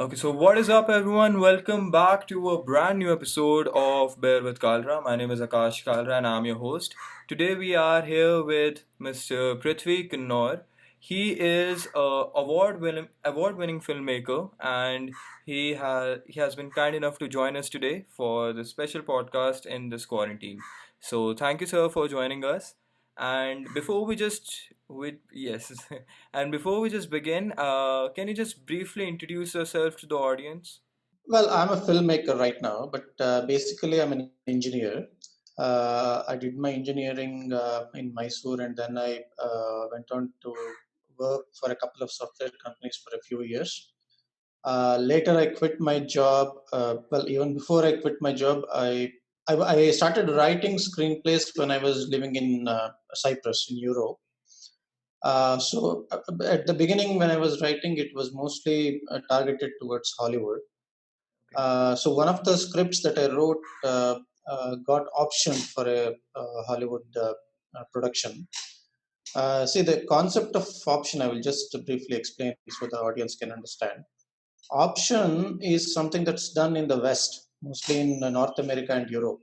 Okay, so what is up, everyone? Welcome back to a brand new episode of Bear with Kalra. My name is Akash Kalra, and I'm your host. Today, we are here with Mr. Prithvi Konanour. He is a award-winning filmmaker, and he has been kind enough to join us today for the special podcast in this quarantine. So, thank you, sir, for joining us. And before we just we yes, and before we just begin, can you just briefly introduce yourself to the audience? Well, I'm a filmmaker right now, but basically I'm an engineer. I did my engineering in Mysore, and then I went on to work for a couple of software companies for a few years. Later, I quit my job. Even before I quit my job, I started writing screenplays when I was living in Cyprus in Europe. At the beginning, when I was writing, it was mostly targeted towards Hollywood. So one of the scripts that I wrote got optioned for a Hollywood production. See, the concept of option, I will just briefly explain so the audience can understand. Option is something that's done in the West, mostly in North America and Europe.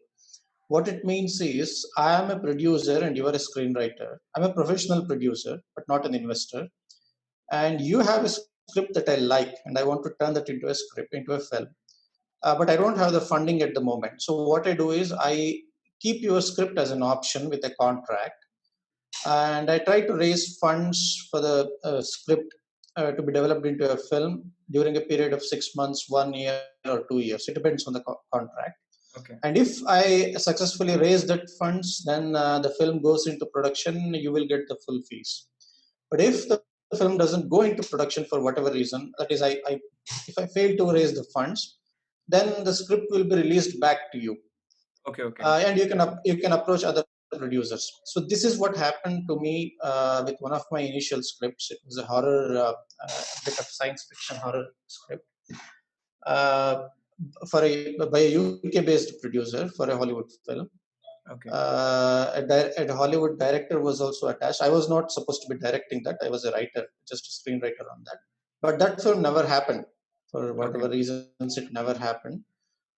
What it means is, I am a producer and you are a screenwriter. I'm a professional producer, but not an investor. And you have a script that I like, and I want to turn that into a script, into a film, but I don't have the funding at the moment. So what I do is I keep your script as an option with a contract, and I try to raise funds for the script to be developed into a film during a period of 6 months, 1 year, or 2 years. It depends on the contract. Okay. And if I successfully raise that funds, then the film goes into production. You will get the full fees. But if the film doesn't go into production for whatever reason, that is, if I fail to raise the funds, then the script will be released back to you, Okay, okay. and you can approach other producers. So this is what happened to me with one of my initial scripts. It was a horror, bit of science fiction horror script uh, by a UK based producer for a Hollywood film. Okay. A Hollywood director was also attached. I was not supposed to be directing that. I was a writer, just a screenwriter on that. But that film never happened. For whatever Okay. reasons, it never happened.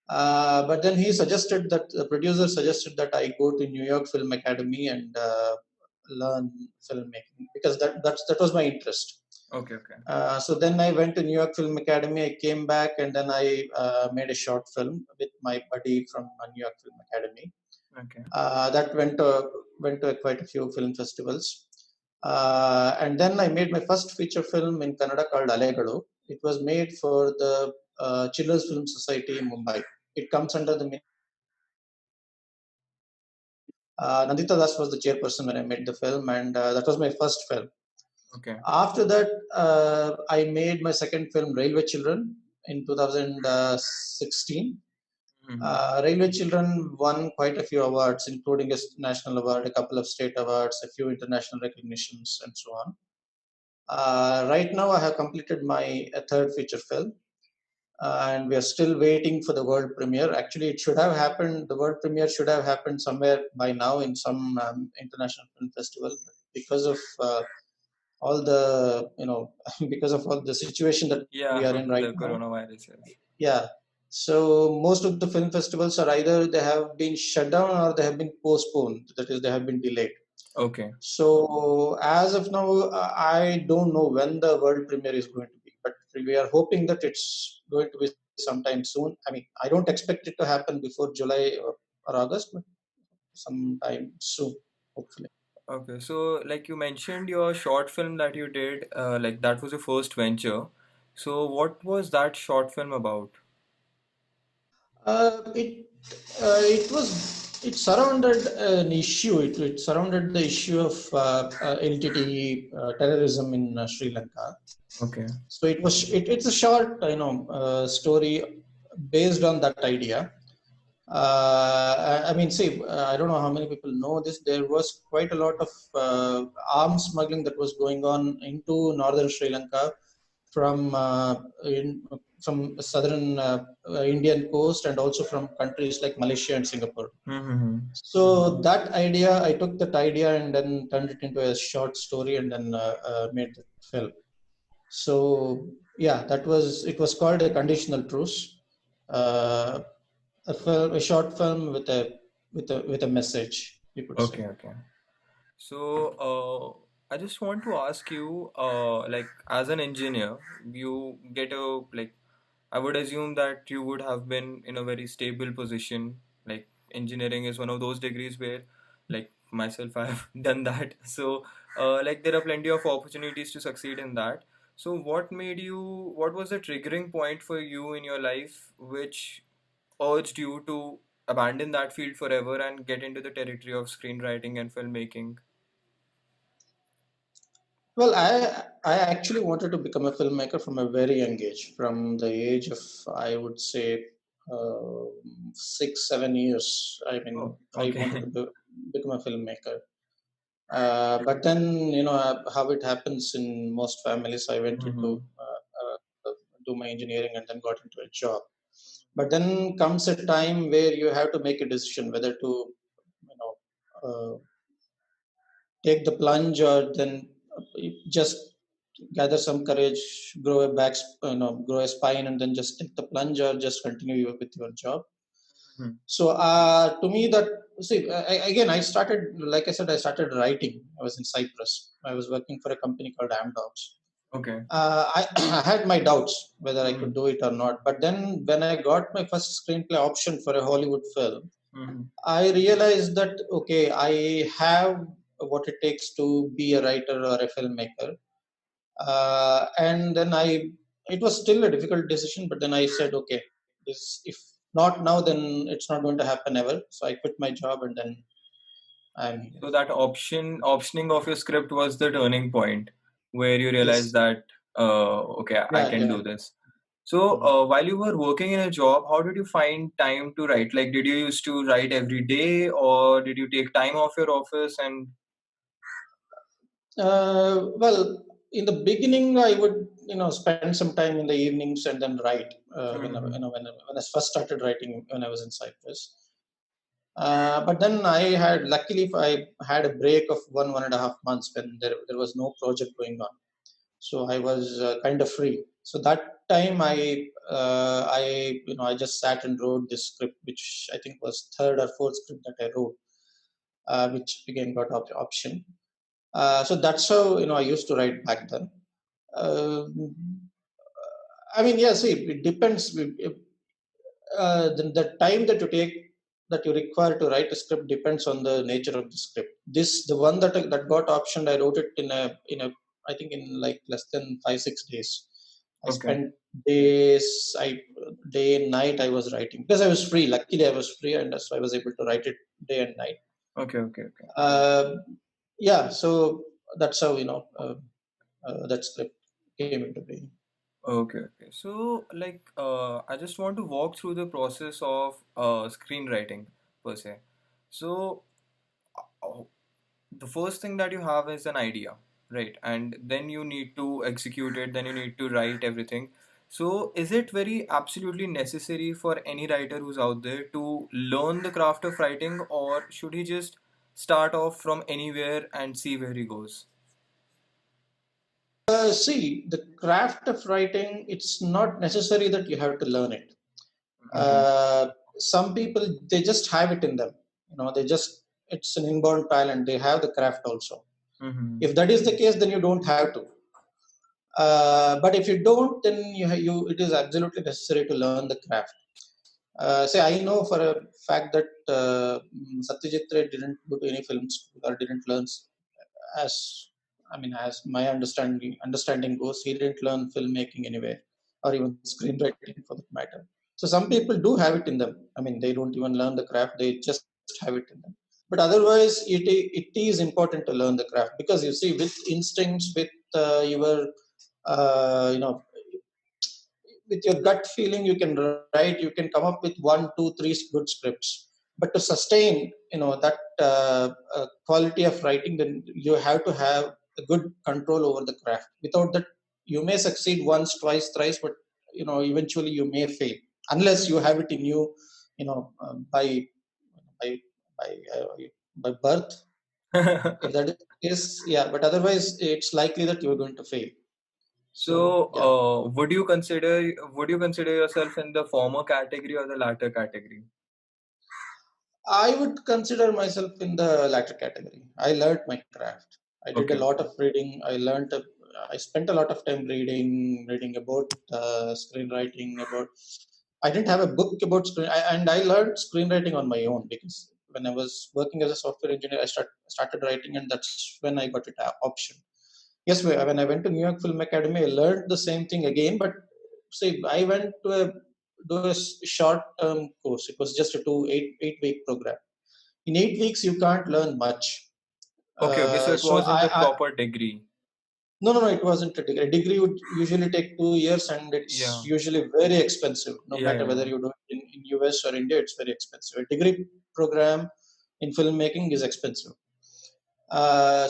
But then the producer suggested that I go to New York Film Academy and learn filmmaking because that was my interest. Okay, okay. So then I went to New York Film Academy. I came back and then I made a short film with my buddy from New York Film Academy. Okay. That went to quite a few film festivals. And then I made my first feature film in Kannada called Alegadu. It was made for the Children's Film Society in Mumbai. It comes under the Nandita Das was the chairperson when I made the film, and that was my first film. Okay. After that, I made my second film, Railway Children, in 2016. Railway Children won quite a few awards, including a national award, a couple of state awards, a few international recognitions, and so on. Right now, I have completed my third feature film, and we are still waiting for the world premiere. Actually, it should have happened. The world premiere should have happened somewhere by now in some international film festival. But because of all the because of all the situation that we Yeah, are in right the now, coronavirus. Yes. yeah. So most of the film festivals are either they have been shut down or they have been postponed. That is, they have been delayed. Okay. So as of now, I don't know when the world premiere is going to be, but we are hoping that it's going to be sometime soon. I mean, I don't expect it to happen before July or August, but sometime soon, hopefully. Okay. So, like you mentioned, your short film that you did, like that was your first venture. So, what was that short film about? It surrounded an issue. It surrounded the issue of LTT terrorism in Sri Lanka. Okay. So it's a short story based on that idea. I mean, see, I don't know how many people know this. There was quite a lot of arms smuggling that was going on into northern Sri Lanka from from southern Indian coast and also from countries like Malaysia and Singapore. Mm-hmm. So I took that idea and then turned it into a short story and then made the film. So Yeah, it was called a conditional truce. Uh, a short film with a message, you could say. Okay, okay. So, I just want to ask you, like, as an engineer, you get a, like, I would assume that you would have been in a very stable position. Like, engineering is one of those degrees where, like, myself, I have done that. So, like, there are plenty of opportunities to succeed in that. So, what was the triggering point for you in your life which urged you to abandon that field forever and get into the territory of screenwriting and filmmaking? Well, I actually wanted to become a filmmaker from a very young age, from the age of, I would say, 6 7 years. I mean, Oh, I wanted okay. to become a filmmaker. But then, how it happens in most families, I went into Mm-hmm. do my engineering and then got into a job. But then comes a time where you have to make a decision whether to, you know, take the plunge or then just gather some courage, grow a grow a spine, and then just take the plunge or just continue with your job. Hmm. So to me, that see again, I started, like I said, I started writing. I was in Cyprus. I was working for a company called Amdocs. Okay. I had my doubts whether I could Mm-hmm. do it or not. But then when I got my first screenplay option for a Hollywood film, Mm-hmm. I realized that okay, I have what it takes to be a writer or a filmmaker. And then it was still a difficult decision, but then I said, okay, this if not now, then it's not going to happen ever. So I quit my job and then I'm here. So that optioning of your script was the turning point where you realized Yes, that, okay, I yeah, can yeah. do this. So, Mhm. while you were working in a job, how did you find time to write? Like, did you used to write every day, or did you take time off your office and? Well, in the beginning, I would spend some time in the evenings and then write. Mm-hmm. When I first started writing when I was in Cyprus. But then luckily, I had a break of 1.5 months when there was no project going on. So I was kind of free. So that time I just sat and wrote this script, which I think was third or fourth script that I wrote, which again got option. So that's how I used to write back then. Um, I mean, yeah. See, it depends. The time that you take that you require to write a script depends on the nature of the script. The one that got optioned, I wrote it in a I think in like less than 5 6 days. I Okay. spent days, I day and night I was writing because I was free. Luckily, I was free, and so I was able to write it day and night. Okay. Okay. Okay. Uh, yeah, so that's how that script came into being. Okay, okay. So, like, I just want to walk through the process of screenwriting per se. So, uh, the first thing that you have is an idea, right? And then you need to execute it, then you need to write everything. So, is it very absolutely necessary for any writer who's out there to learn the craft of writing, or should he just start off from anywhere and see where he goes? See, the craft of writing, it's not necessary that you have to learn it. Mm-hmm. Some people, they just have it in them. They just, it's an inborn talent. They have the craft also. Mm-hmm. If that is the case, then you don't have to. But if you don't, then it is absolutely necessary to learn the craft. Say, I know for a fact that Satyajit Ray didn't go to any film school or didn't learn as as my understanding goes, he didn't learn filmmaking anywhere, or even screenwriting for that matter. So some people do have it in them. They don't even learn the craft; they just have it in them. But otherwise, it is important to learn the craft, because you see, with instincts, with your with your gut feeling, you can write, you can come up with one two three good scripts. But to sustain that quality of writing, then you have to have a good control over the craft. Without that, you may succeed once, twice, thrice, but eventually you may fail, unless you have it in you, by by uh, by birth. If that is, yeah, but otherwise it's likely that you're going to fail. So So, yeah, would you consider yourself in the former category or the latter category? I would consider myself in the latter category. I learned my craft. I did a Okay, lot okay. of reading. I spent a lot of time reading about screenwriting. About I didn't have a book about and I learned screenwriting on my own because when I was working as a software engineer, started writing, and that's when I got it option. Yes, when I went to New York Film Academy, I learned the same thing again. But see, I went to a short term course. It was just a 8 week program. In 8 weeks you can't learn much. Okay, okay. So it So wasn't a proper degree. no, it wasn't a degree. A degree would usually take 2 years, and it's Yeah, usually very expensive. No yeah, matter yeah, whether yeah. you do it in US or India, it's very expensive. A degree program in filmmaking is expensive.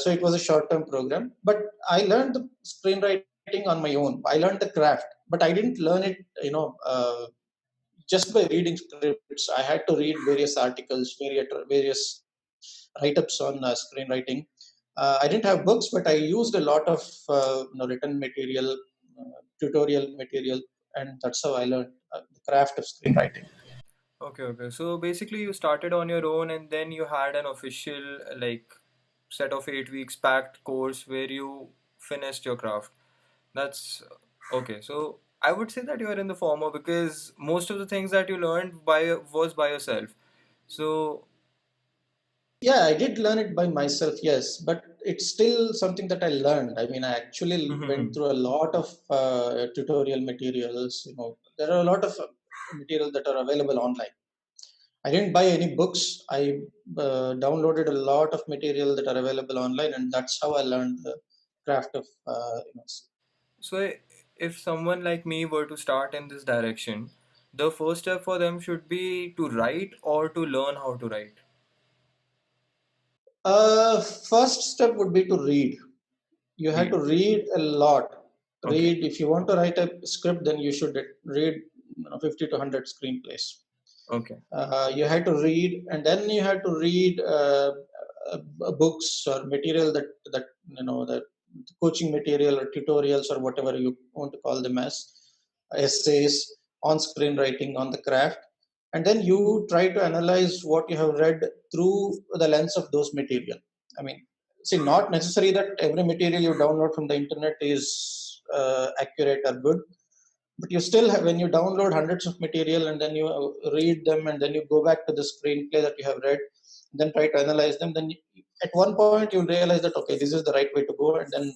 So it was a short term program, but I learned the screenwriting on my own. I learned the craft, but I didn't learn it, just by reading scripts. I had to read various articles, various write-ups on screenwriting. I didn't have books, but I used a lot of written material, tutorial material, and that's how I learned the craft of screenwriting. Okay, okay. So basically, you started on your own, and then you had an official like set of 8 weeks packed course where you finished your craft. That's okay. So I would say that you are in the former because most of the things that you learned was by yourself. So, Yeah, I did learn it by myself, yes, but it's still something that I learned. I mean, I actually went through a lot of tutorial materials. There are a lot of material that are available online. I didn't buy any books. I downloaded a lot of material that are available online, and that's how I learned the craft of. so if someone like me were to start in this direction, the first step for them should be to write or to learn how to write. First step would be to read. You have Read. to read a lot. Okay. Read if you want to write a script, then you should read 50 to 100 screenplays. Okay. You had to read, and then you had to read books or material that that coaching material or tutorials or whatever you want to call them as essays on screenwriting on the craft, and then you try to analyze what you have read through the lens of those material. I mean, see, not necessary that every material you download from the internet is accurate or good, but you still have, when you download hundreds of material and then you read them and then you go back to the screenplay that you have read, then try to analyze them, then at one point you'll realize that okay, this is the right way to go, and then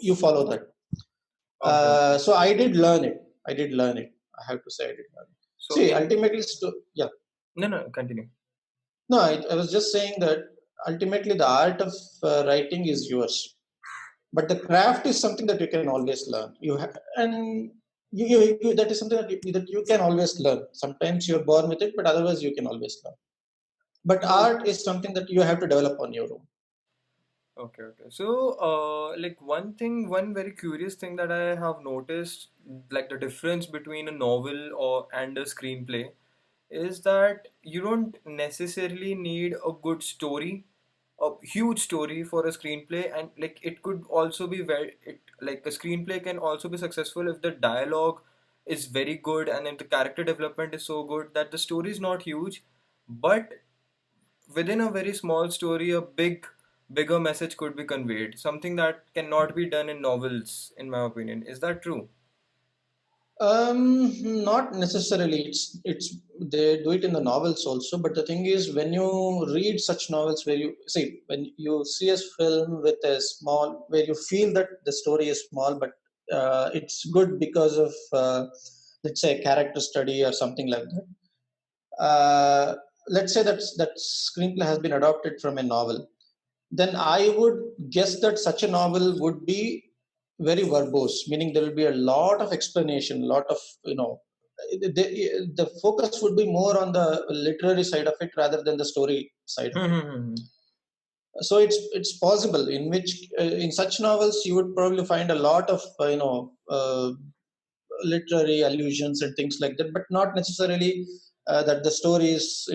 you follow that. Okay. Okay. So I did learn it. I have to say I did learn it. So See, in ultimately, yeah. no, no, continue. No, I was just saying that ultimately the art of writing is yours, but the craft is something that you can always learn. And that is something that you can always learn. Sometimes you're born with it, but otherwise you can always learn. But So art is something that you have to develop on your own. okay, okay. So, like one very curious thing that I have noticed, like the difference between a novel or and a screenplay, is that you don't necessarily need a good story, a huge story for a screenplay, and like it could also be like a screenplay can also be successful if the dialogue is very good and if the character development is so good that the story is not huge, but within a very small story, a bigger message could be conveyed. Something that cannot be done in novels, in my opinion. Is that true? Not necessarily. It's they do it in the novels also. But the thing is, when you read such novels, where you see when you see a film with a small, where you feel that the story is small, but it's good because of let's say character study or something like that. Let's say that screenplay has been adopted from a novel, then I would guess that such a novel would be very verbose, meaning there will be a lot of explanation, a lot of the focus would be more on the literary side of it rather than the story side of it. Hmm. So it's possible in which in such novels you would probably find a lot of literary allusions and things like that, but not necessarily that the story is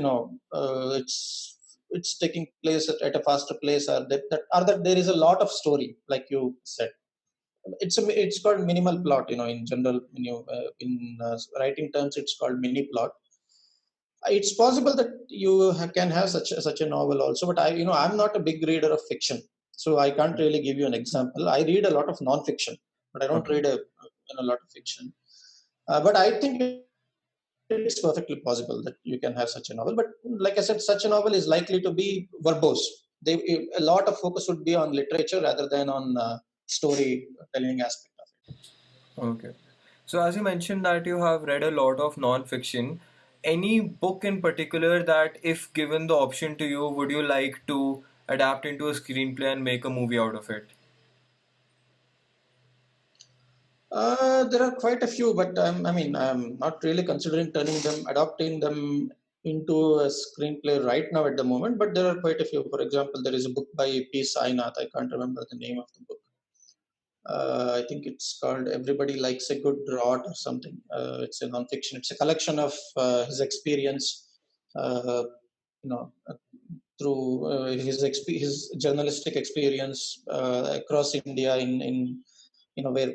it's taking place at a faster place, or that there is a lot of story, like you said. it's called minimal plot. In general, in writing terms, it's called mini plot. It's possible that you can have such a novel also, but I'm not a big reader of fiction, so I can't really give you an example. I read a lot of non-fiction, but I don't Okay. read a lot of fiction. But I think it's perfectly possible that you can have such a novel, but like I said, such a novel is likely to be verbose. A lot of focus would be on literature rather than on storytelling aspect of it. Okay. So, as you mentioned that you have read a lot of non-fiction, any book in particular that, if given the option to you, would you like to adapt into a screenplay and make a movie out of it? There are quite a few, but I'm not really considering adapting them into a screenplay right now at the moment. But there are quite a few. For example, there is a book by P. Sainath. I can't remember the name of the book. I think it's called "Everybody Likes a Good Rot" or something. It's a non-fiction. It's a collection of his experience, uh, you know, uh, through his journalistic experience across India in where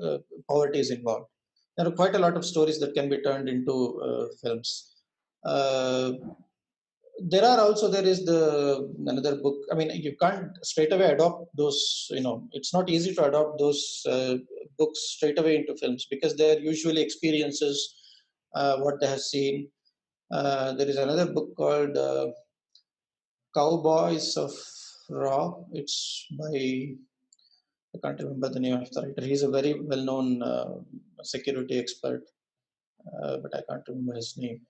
uh, poverty is involved. There are quite a lot of stories that can be turned into films. Uh, there is another book. I mean, you can't straight away adopt those. It's not easy to adopt those books straight away into films because they're usually experiences, what they have seen. There is another book called Cowboys of Raw. It's by, I can't remember the name of the writer. He's a very well-known security expert, but I can't remember his name.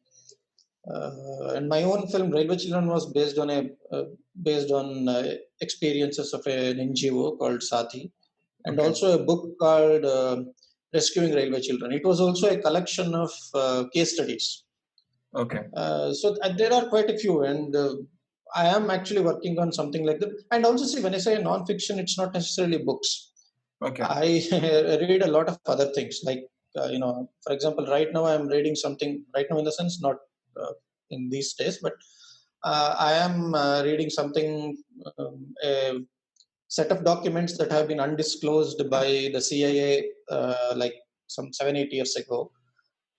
And my own film, Railway Children, was based on experiences of an NGO called Sati, and Okay. also a book called Rescuing Railway Children. It was also a collection of case studies. Okay. There are quite a few, and I am actually working on something like that. And also, see, when I say non-fiction, it's not necessarily books. Okay. I read a lot of other things, like for example, right now I'm reading something. Right now, in the sense, not in these days, but I am reading something, a set of documents that have been undisclosed by the CIA, like some 7 8 years ago.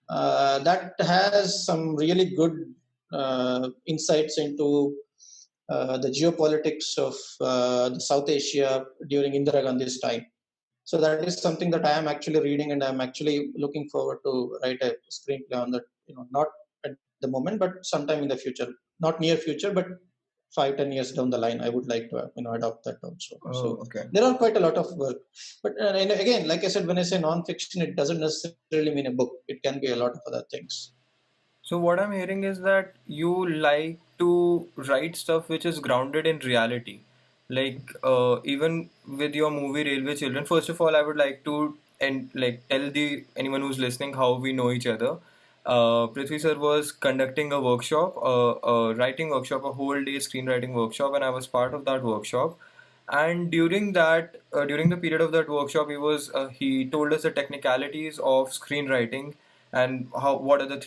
That has some really good insights into the geopolitics of the South Asia during Indira Gandhi's time. So that is something that I am actually reading, and I'm actually looking forward to write a screenplay on that. Not at the moment, but sometime in the future, not near future, but 5 10 years down the line, I would like to adopt that also. Oh, So okay. there are quite a lot of work, but and again, like I said, when I say non-fiction, it doesn't necessarily mean a book. It can be a lot of other things. So what I'm hearing is that you like to write stuff which is grounded in reality. Like even with your movie Railway Children, first of all, I would like to tell the anyone who's listening how we know each other. Prithvi sir was conducting a workshop, a writing workshop, a whole day screenwriting workshop, and I was part of that workshop. And during the period of that workshop, he told us the technicalities of screenwriting and what are the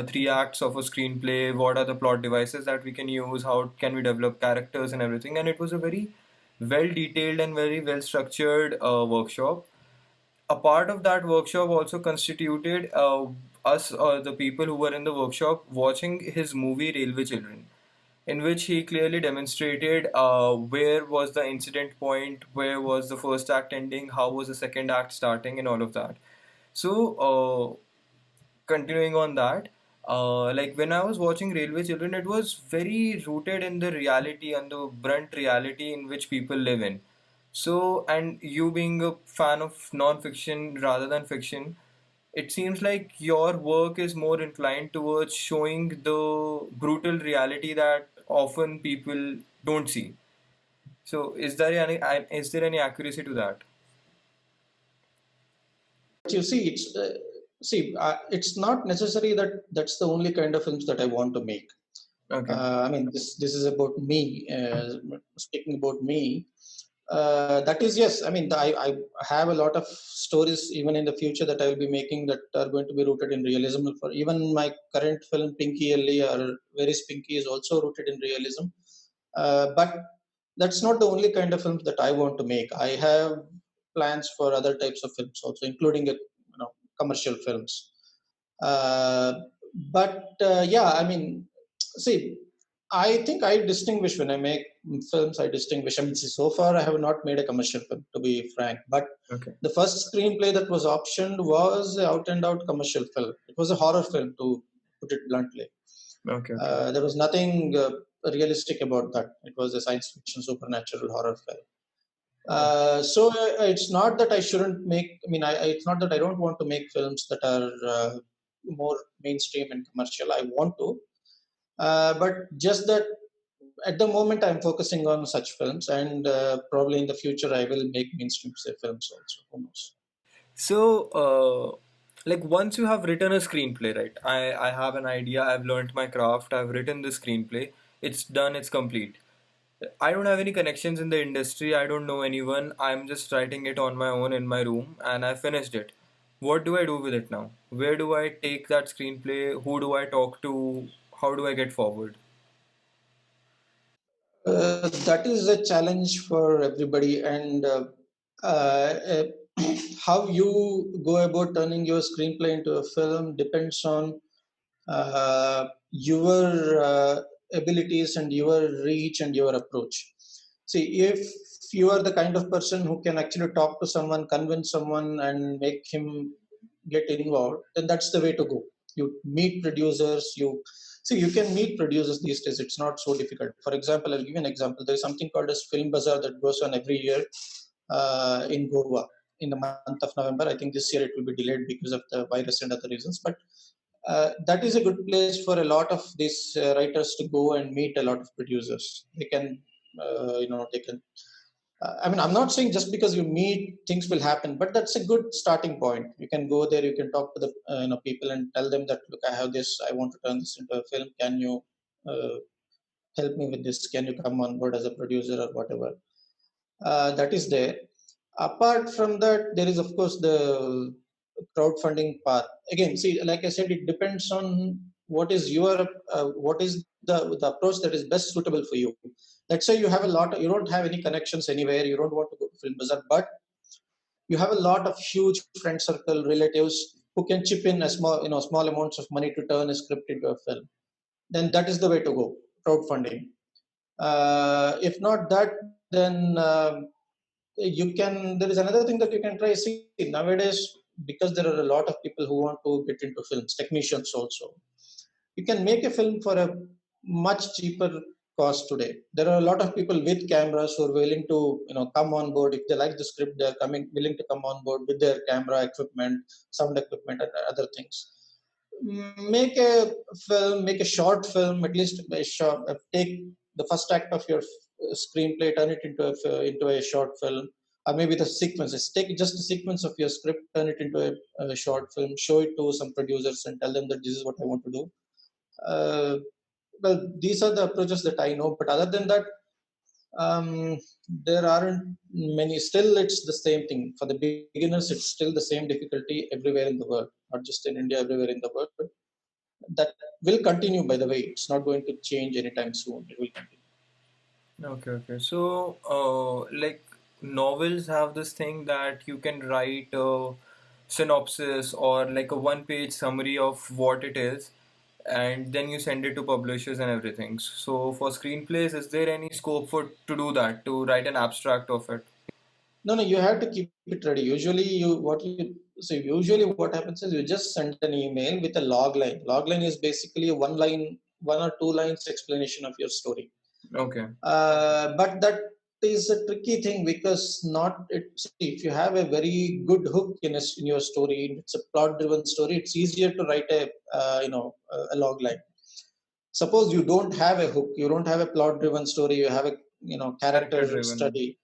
three acts of a screenplay, what are the plot devices that we can use, how can we develop characters and everything. And it was a very well detailed and very well structured workshop. A part of that workshop also constituted us, the people who were in the workshop, watching his movie Railway Children, in which he clearly demonstrated where was the incident point, where was the first act ending, how was the second act starting, and all of that. So, continuing on that, like when I was watching Railway Children, it was very rooted in the reality and the brunt reality in which people live in. So, and you being a fan of non-fiction rather than fiction, it seems like your work is more inclined towards showing the brutal reality that often people don't see. So, is there any accuracy to that? But you see, it's not necessary that that's the only kind of films that I want to make. Okay. I mean, this is about me. Speaking about me, that is, yes. I mean, I have a lot of stories even in the future that I will be making that are going to be rooted in realism. For even my current film, Pinki Ali or Very Pinky, is also rooted in realism. But that's not the only kind of films that I want to make. I have plans for other types of films also, including commercial films. Uh, but yeah, I mean, see, I think I distinguish when I make films. I distinguish. I mean, see, so far I have not made a commercial film, to be frank. But Okay. the first screenplay that was optioned was a out and out commercial film. It was a horror film, to put it bluntly. Okay. Okay. There was nothing realistic about that. It was a science fiction supernatural horror film. So it's not that I shouldn't make. I mean, it's not that I don't want to make films that are more mainstream and commercial. I want to, but just that at the moment I'm focusing on such films, and probably in the future I will make mainstream films also. Who knows? So, like once you have written a screenplay, right? I have an idea. I've learned my craft. I've written the screenplay. It's done. It's complete. I don't have any connections in the industry. I don't know anyone. I'm just writing it on my own in my room, and I finished it. What do I do with it now? Where do I take that screenplay? Who do I talk to? How do I get forward? That is a challenge for everybody, and uh, how you go about turning your screenplay into a film depends on your abilities and your reach and your approach. See, if you are the kind of person who can actually talk to someone, convince someone, and make him get involved, then that's the way to go. You meet producers. You see, you can meet producers these days. It's not so difficult. For example, I'll give you an example. There is something called as Film Bazaar that goes on every year in Goa in the month of November. I think this year it will be delayed because of the virus and other reasons. But that is a good place for a lot of these writers to go and meet a lot of producers. They can, they can. I mean, I'm not saying just because you meet things will happen, but that's a good starting point. You can go there, you can talk to the people and tell them that, look, I have this, I want to turn this into a film. Can you uh, help me with this? Can you come on board as a producer or whatever? That is there. Apart from that, there is of course the crowdfunding path. Again, see, like I said, it depends on what is the approach that is best suitable for you. Let's say you have you don't have any connections anywhere, you don't want to go to Film Bazaar, but you have a lot of huge friend circle, relatives who can chip in a small amounts of money to turn a script into a film. Then that is the way to go, crowdfunding. If not that, then you can. There is another thing that you can try. See, nowadays, because there are a lot of people who want to get into films, technicians also, you can make a film for a much cheaper cost today. There are a lot of people with cameras who are willing to come on board. If they like the script, they're coming willing to come on board with their camera equipment, sound equipment, and other things. Make a film, make a short film, at least a short, take the first act of your screenplay, turn it into a short film, or maybe the sequences. Take just a sequence of your script, turn it into a short film, show it to some producers, and tell them that this is what I want to do. Uh, well, these are the approaches that I know. But other than that, um, there aren't many. Still, it's the same thing for the beginners. It's still the same difficulty everywhere in the world, not just in India, everywhere in the world. That will continue, by the way. It's not going to change anytime soon. It will continue. Okay, okay. So, like novels have this thing that you can write a synopsis or like a one-page summary of what it is, and then you send it to publishers and everything. So, for screenplays, is there any scope for to do that, to write an abstract of it? No, no, you have to keep it ready. Usually what happens is you just send an email with a log line. Log line is basically one or two lines explanation of your story. Okay. But that is a tricky thing because not it. See, if you have a very good hook in your story, it's a plot-driven story. It's easier to write a log line. Suppose you don't have a hook, you don't have a plot-driven story, you have a character Character driven. study.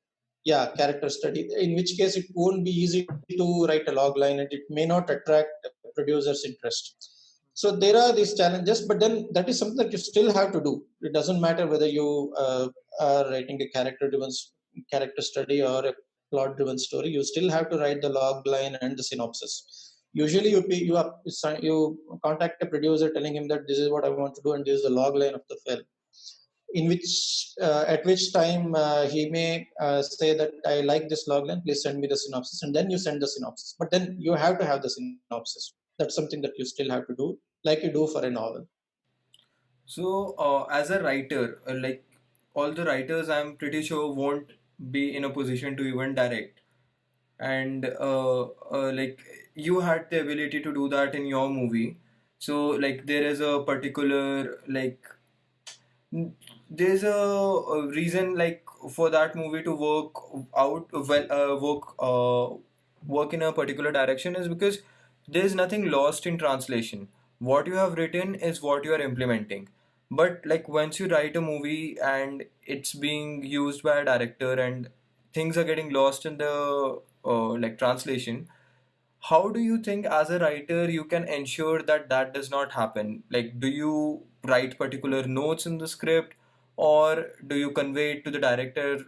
Yeah, character study. In which case, it won't be easy to write a log line, and it may not attract producers' interest. So there are these challenges, but then that is something that you still have to do. It doesn't matter whether you are writing a character study or a plot driven story. You still have to write the log line and the synopsis. Usually you contact a producer telling him that this is what I want to do and this is the log line of the film. in which at which time he may say that I like this logline, please send me the synopsis, and then you send the synopsis. But then you have to have the synopsis. That's something that you still have to do, like you do for a novel. So, as a writer, like all the writers, I'm pretty sure won't be in a position to even direct. And like you had the ability to do that in your movie. So, like there is a particular like there's a reason like for that movie to work out well, work in a particular direction is because there's nothing lost in translation. What you have written is what you are implementing. But like once you write a movie and it's being used by a director and things are getting lost in the like translation, how do you think as a writer you can ensure that that does not happen? Like, do you write particular notes in the script, or do you convey it to the director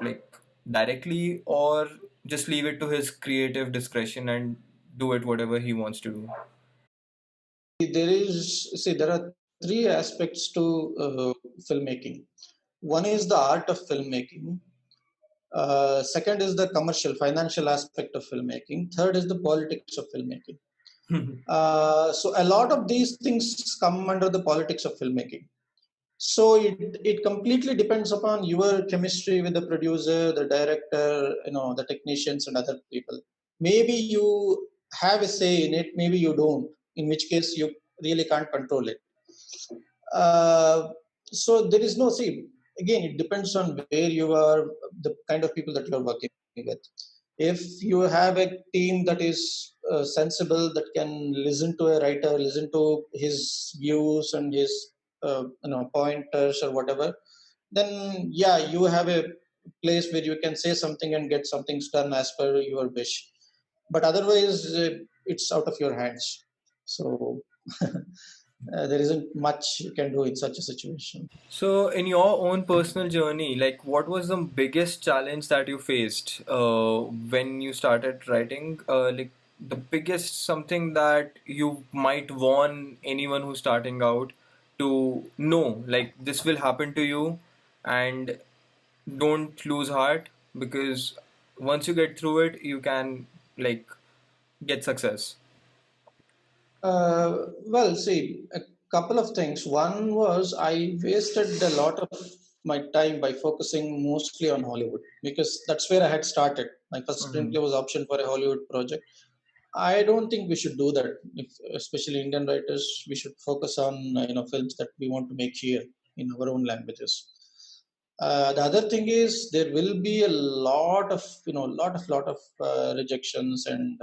like directly, or just leave it to his creative discretion and do it whatever he wants to do? There are three aspects to filmmaking. One is the art of filmmaking. Second is the commercial, financial aspect of filmmaking. Third is the politics of filmmaking. So a lot of these things come under the politics of filmmaking. So it completely depends upon your chemistry with the producer, the director, the technicians and other people. Maybe you have a say in it, maybe you don't. In which case you really can't control it. So there is no see. Again, it depends on where you are, the kind of people that you are working with. If you have a team that is sensible, that can listen to a writer, listen to his views and his pointers or whatever, then yeah, you have a place where you can say something and get something done as per your wish. But otherwise, it's out of your hands. So there isn't much you can do in such a situation. So, in your own personal journey, like what was the biggest challenge that you faced when you started writing? Like the biggest something that you might warn anyone who's starting out to know, like this will happen to you, and don't lose heart because once you get through it, you can like get success. Well, see, a couple of things. One was I wasted a lot of my time by focusing mostly on Hollywood because that's where I had started. My first Hmm. screenplay was option for a Hollywood project. I don't think we should do that. If, especially Indian writers, we should focus on films that we want to make here in our own languages. The other thing is there will be a lot of rejections and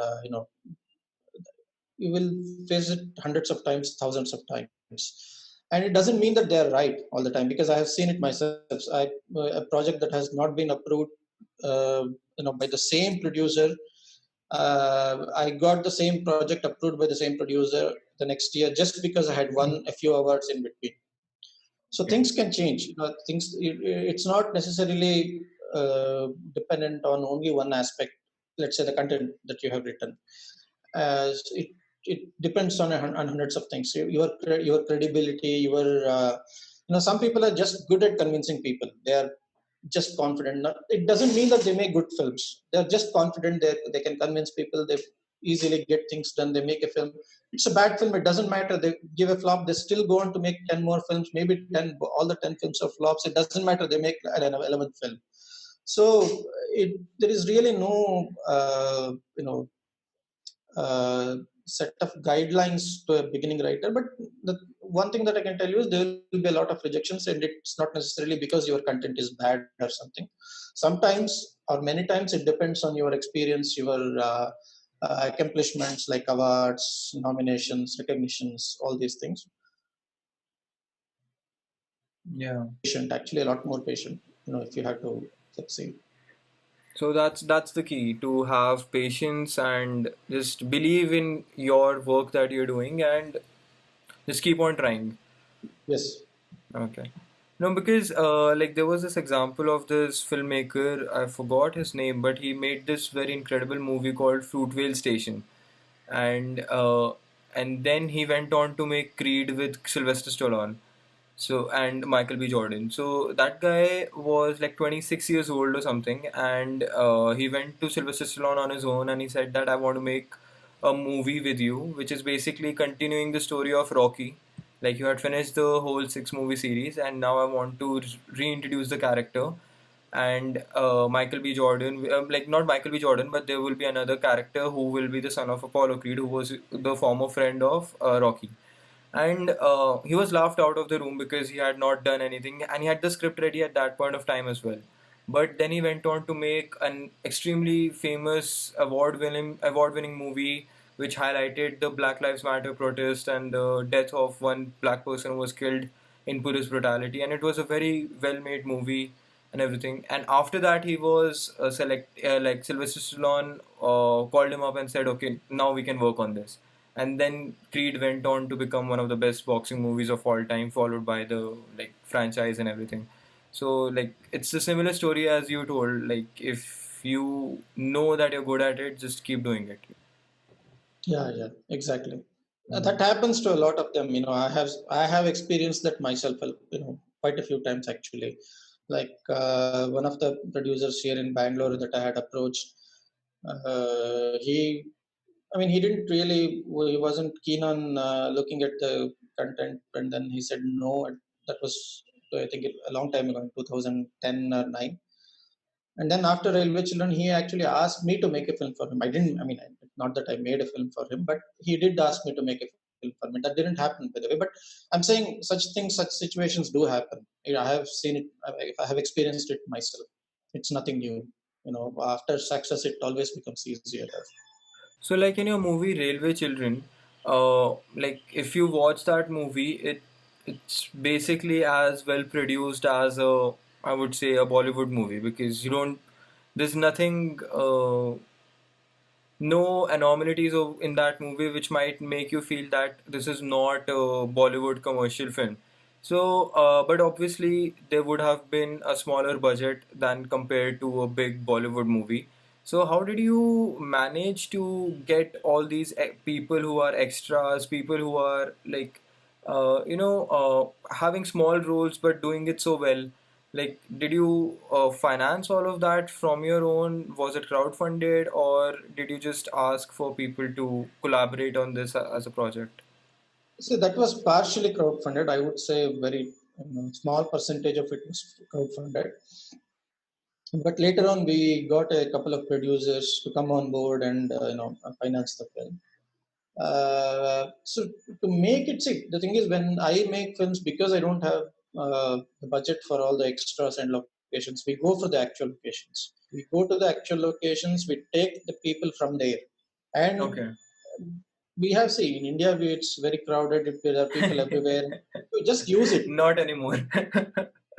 you will face it hundreds of times, thousands of times. And it doesn't mean that they're right all the time because I have seen it myself. A project that has not been approved, by the same producer. I got the same project approved by the same producer the next year just because I had won a few awards in between. So Okay. things can change. It's not necessarily dependent on only one aspect. Let's say the content that you have written. It depends on hundreds of things. Your credibility, some people are just good at convincing people. They are just confident. It doesn't mean that they make good films. They're just confident. They can convince people. They easily get things done. They make a film. It's a bad film. It doesn't matter. They give a flop. They still go on to make 10 more films. Maybe 10. All the 10 films are flops. It doesn't matter. They make an 11th film. So there is really no set of guidelines to a beginning writer. But the one thing that I can tell you is there will be a lot of rejections, and it's not necessarily because your content is bad or something. Sometimes, or many times, it depends on your experience, your accomplishments like awards, nominations, recognitions, all these things. Yeah. Patient, actually, a lot more patient. If you have to succeed. So that's the key to have patience and just believe in your work that you're doing and just keep on trying. Yes. Okay. No, because like there was this example of this filmmaker, I forgot his name, but he made this very incredible movie called Fruitvale Station, and then he went on to make Creed with Sylvester Stallone. So, and Michael B. Jordan. So that guy was like 26 years old or something, and he went to Sylvester Stallone on his own, and he said that I want to make a movie with you, which is basically continuing the story of Rocky. Like you had finished the whole six movie series, and now I want to reintroduce the character. And Michael B. Jordan, like not Michael B. Jordan, but there will be another character who will be the son of Apollo Creed, who was the former friend of Rocky. And he was laughed out of the room because he had not done anything, and he had the script ready at that point of time as well. But then he went on to make an extremely famous award winning movie which highlighted the Black Lives Matter protest and the death of one black person who was killed in police brutality. And it was a very well made movie and everything. And after that, he was like Sylvester Stallone called him up and said, "Okay, now we can work on this." And then Creed went on to become one of the best boxing movies of all time, followed by the like franchise and everything. So like it's a similar story as you told. Like if you know that you're good at it, just keep doing it. Yeah, yeah, exactly. That happens to a lot of them. I have experienced that myself. Quite a few times actually. Like one of the producers here in Bangalore that I had approached, he he didn't really, he wasn't keen on looking at the content, and then he said no. That was, I think, a long time ago, in 2010 or 9. And then after Railway Children, he actually asked me to make a film for him. I didn't, not that I made a film for him, but he did ask me to make a film for him. That didn't happen, by the way. But I'm saying such things, such situations do happen. I have seen it, I have experienced it myself. It's nothing new. After success, it always becomes easier. So like in your movie Railway Children, like if you watch that movie, it's basically as well produced as a, I would say, a Bollywood movie, because you don't, there's nothing no anomalies in that movie which might make you feel that this is not a Bollywood commercial film. So, but obviously there would have been a smaller budget than compared to a big Bollywood movie. So, how did you manage to get all these people who are extras, people who are like, having small roles but doing it so well? Like, did you finance all of that from your own? Was it crowdfunded, or did you just ask for people to collaborate on this as a project? So that was partially crowdfunded. I would say a very small percentage of it was crowdfunded. But later on, we got a couple of producers to come on board and finance the film. So to make it, see, the thing is, when I make films, because I don't have the budget for all the extras and locations, we go for the actual locations. We go to the actual locations. We take the people from there, and Okay. we have seen in India, it's very crowded. There are people everywhere. We just use it. Not anymore.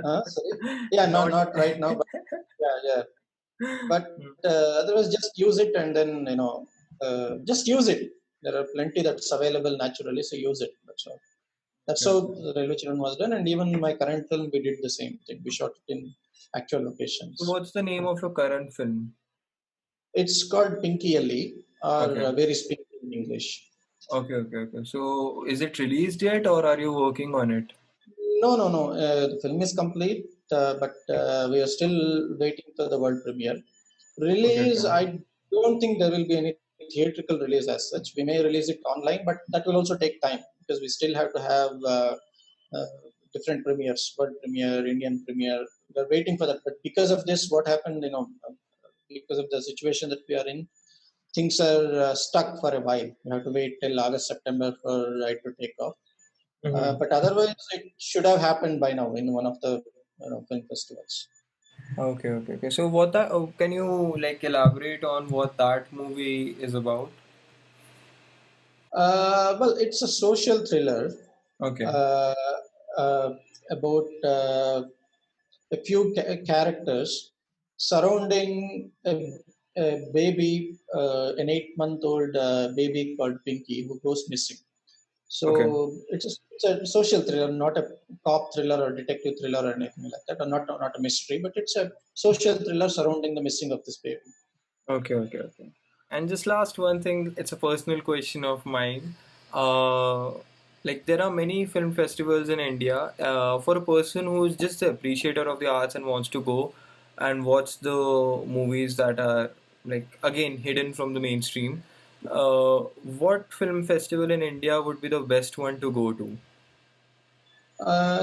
Sorry. Yeah, not Not. not right now, but yeah, yeah. But otherwise, just use it, and then just use it. There are plenty that's available naturally, so use it. That's how Okay. the Railway Children was done, and even my current film, we did the same thing. We shot it in actual So, locations. what's the name of your current film? It's called Pinki Ali, or Okay. Very Speak in English. Okay. Okay. Okay. So, is it released yet, or are you working on it? No, no, no. The film is complete, but we are still waiting for the world premiere. Okay. Release, Okay. I don't think there will be any theatrical release as such. We may release it online, but that will also take time because we still have to have uh, different premieres, world premiere, Indian premiere. We're waiting for that. But because of this, what happened, because of the situation that we are in, things are stuck for a while. You have to wait till August, September for it to take off. Mm-hmm. But otherwise, it should have happened by now in one of the film festivals. Okay. Okay. Okay. So, what that? Can you like elaborate on what that movie is about? Well, it's a social thriller Okay. uh, uh, about a few characters surrounding a baby, an 8-month-old baby called Pinky, who goes missing. Okay. So it's a social thriller, not a cop thriller or detective thriller or anything like that, or not a mystery, but it's a social thriller surrounding the missing of this baby. Okay, okay, okay. And just last one thing, it's a personal question of mine. Uh, Like there are many film festivals in India. For a person who is just an appreciator of the arts and wants to go and watch the movies that are like again hidden from the mainstream, what film festival in India would be the best one to go to?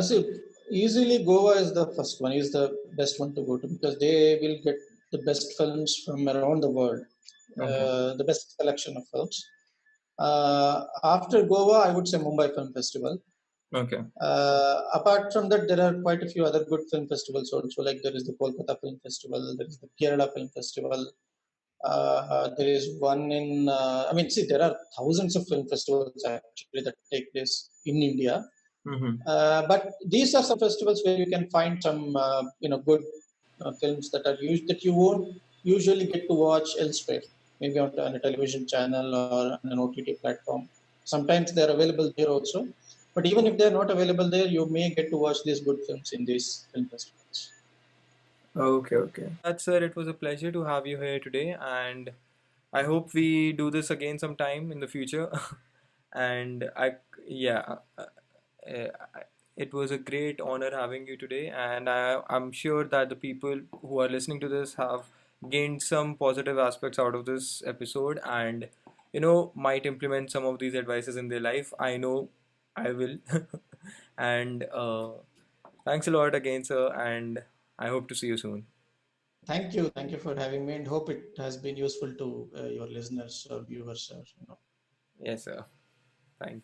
See, easily Goa is the first one, is the best one to go to because they will get the best films from around the world, Okay. the best collection of films. After Goa, I would say Mumbai Film Festival. Okay. Apart from that, there are quite a few other good film festivals also. Like there is the Kolkata Film Festival, there is the Kerala Film Festival. There is one in. I mean, see, there are thousands of film festivals actually that take place in India. Mm-hmm. But these are some festivals where you can find some, good films that are used that you won't usually get to watch elsewhere, maybe on a television channel or on an OTT platform. Sometimes they are available there also. But even if they are not available there, you may get to watch these good films in these film festivals. Okay, okay. That's sir. It was a pleasure to have you here today, and I hope we do this again sometime in the future. And yeah, uh, it was a great honor having you today, and I'm sure that the people who are listening to this have gained some positive aspects out of this episode, and might implement some of these advices in their life. I know I will, and thanks a lot again, sir, and I hope to see you soon. Thank you for having me, and hope it has been useful to your listeners or viewers. Yes, sir. Thank you.